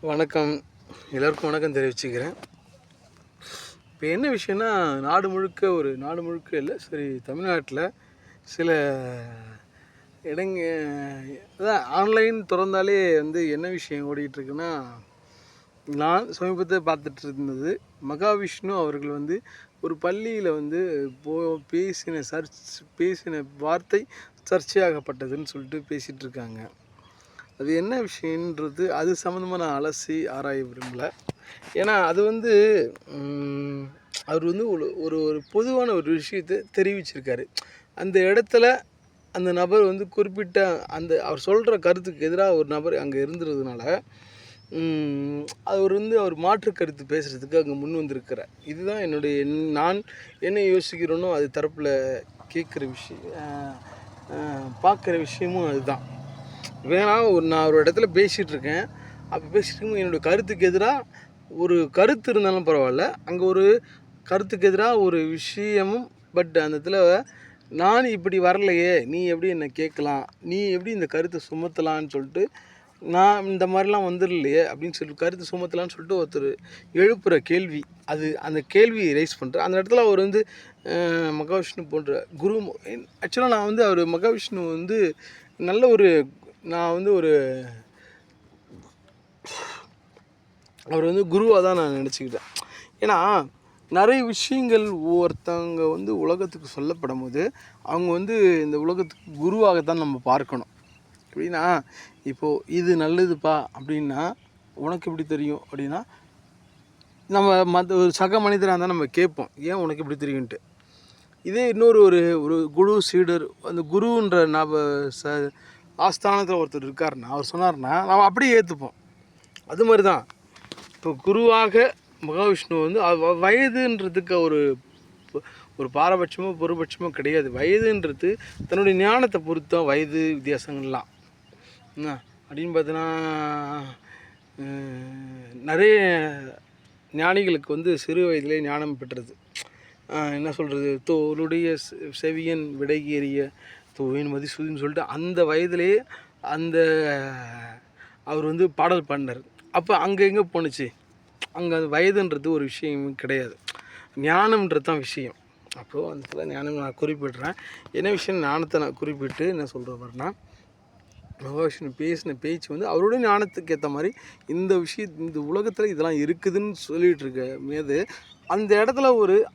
வணக்கம். எல்லோருக்கும் வணக்கம் தெரிவிச்சுக்கிறேன். இப்போ என்ன விஷயம்னா, நாடு முழுக்க இல்லை, சரி, தமிழ்நாட்டில் சில இடங்க அதான் ஆன்லைன் திறந்தாலே என்ன விஷயம் ஓடிட்டுருக்குன்னா, நான் சமீபத்தில் பார்த்துட்டு இருந்தது, மகாவிஷ்ணு அவர்கள் ஒரு பள்ளியில் பேசின வார்த்தை சர்ச்சையாகப்பட்டதுன்னு சொல்லிட்டு பேசிகிட்டு இருக்காங்க. அது என்ன விஷயன்றது அது சம்மந்தமாக நான் அலசி ஆராய விரும்பலை. ஏன்னா அது அவர் ஒரு ஒரு பொதுவான ஒரு விஷயத்தை தெரிவிச்சிருக்காரு. அந்த இடத்துல அந்த நபர் குறிப்பிட்ட அவர் சொல்கிற கருத்துக்கு எதிராக ஒரு நபர் அங்கே இருந்ததுனால அவர் மாற்று கருத்து பேசுகிறதுக்கு அங்கே முன் வந்திருக்கிறார். இதுதான் நான் என்ன யோசிக்கிறேனோ அது தரப்பில் கேட்குற விஷயம், பார்க்குற விஷயமும் அதுதான். நான் ஒரு இடத்துல பேசிகிட்ருக்கேன். அப்போ பேசிட்டு என்னோடய கருத்துக்கு எதிராக ஒரு கருத்து இருந்தாலும் பரவாயில்ல, அங்கே ஒரு கருத்துக்கு எதிராக ஒரு விஷயமும், பட் அந்த இடத்துல நான் இப்படி வரலையே, நீ எப்படி என்னை கேட்கலாம், நீ எப்படி இந்த கருத்தை சுமத்தலான்னு சொல்லிட்டு, நான் இந்த மாதிரிலாம் வந்துடலையே அப்படின்னு சொல்லிட்டு கருத்து சுமத்தலான்னு சொல்லிட்டு ஒருத்தர் எழுப்புகிற கேள்வி, அந்த கேள்வியை ரைஸ் பண்ணுற அந்த இடத்துல அவர் மகாவிஷ்ணு போன்ற குரு. ஆக்சுவலாக நான் அவர் மகாவிஷ்ணு நல்ல ஒரு நான் அவர் குருவாக தான் நான் நினச்சிக்கிட்டேன். ஏன்னா நிறைய விஷயங்கள் ஒருத்தவங்க உலகத்துக்கு சொல்லப்படும் போது அவங்க இந்த உலகத்துக்கு குருவாகத்தான் நம்ம பார்க்கணும். எப்படின்னா, இப்போது இது நல்லதுப்பா அப்படின்னா உனக்கு எப்படி தெரியும் அப்படின்னா, நம்ம ஒரு சக மனிதராக இருந்தால் நம்ம கேட்போம், ஏன் உனக்கு எப்படி தெரியும்ன்ட்டு. இதே இன்னொரு ஒரு குரு சீடர், அந்த குருன்ற ஆஸ்தானத்தில் ஒருத்தர் இருக்காருன்னா, அவர் சொன்னார்னா நாம் அப்படியே ஏற்றுப்போம். அது மாதிரி தான் இப்போ குருவாக மகாவிஷ்ணு வயதுன்றதுக்கு ஒரு பாரபட்சமோ பொருபட்சமோ கிடையாது. வயதுன்றது தன்னுடைய ஞானத்தை பொறுத்தான் வயது வித்தியாசங்கள்லாம். என்ன அப்படின்னு பார்த்தோன்னா, நிறைய ஞானிகளுக்கு சிறு வயதிலே ஞானம் பெற்றது. என்ன சொல்கிறது, தோளுடைய செவியன் விடையேறிய தோவின் மதிசூதின்னு சொல்லிட்டு அந்த வயதிலே அவர் பாடல் பாடினார். அப்போ அங்கே எங்கே போணுச்சு, அங்கே அது வயதுன்றது ஒரு விஷயம் கிடையாது, ஞானம்ன்றது தான் விஷயம். அப்போது அந்த இடத்துல ஞானம் நான் குறிப்பிடுறேன். என்ன விஷயம், ஞானத்தை நான் குறிப்பிட்டு என்ன சொல்கிறேன்னா, மகாவிஷ்ணு பேசின பேச்சு அவருடைய ஞானத்துக்கு ஏற்ற மாதிரி இந்த உலகத்தில் இதெல்லாம் இருக்குதுன்னு சொல்லிகிட்டு இருக்க மீது அந்த இடத்துல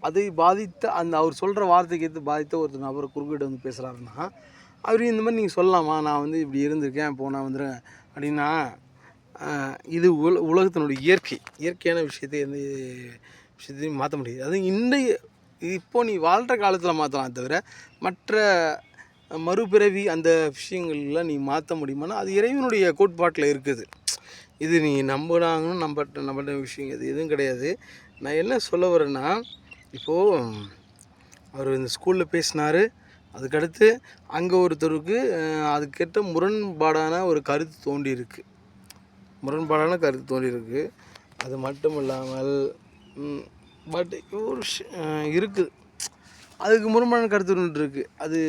அதை பாதித்த அவர் சொல்கிற வார்த்தைக்கு ஏற்று பாதித்த ஒரு நபர் குறுக்கிட்ட பேசுகிறாருன்னா, அவர் இந்த மாதிரி நீங்கள் சொல்லலாமா, நான் இப்படி இருந்திருக்கேன், இப்போ நான் வந்துடுறேன் அப்படின்னா, இது உலகத்தினுடைய இயற்கையான விஷயத்தை எந்த விஷயத்தையும் மாற்ற முடியாது. அது இப்போது நீ வாழ்கிற காலத்தில் மாற்றலாம் தவிர மற்ற மறுபிறவி அந்த விஷயங்கள்லாம் நீ மாற்ற முடியுமானா அது இறைவனுடைய கோட்பாட்டில் இருக்குது. இது நீ நம்பினாங்கன்னு நம்பட்ட விஷயம் இது எதுவும் கிடையாது. நான் என்ன சொல்ல வரேன்னா, இப்போது அவர் இந்த ஸ்கூலில் பேசினார், அதுக்கடுத்து அங்கே ஒருத்தருக்கு அதுக்கேற்ற முரண்பாடான ஒரு கருத்து தோண்டியிருக்கு. அது மட்டும் இல்லாமல் பட் ஒரு இருக்குது, அதுக்கு முரண்பாடான கருத்து ஒன்று இருக்குது. அது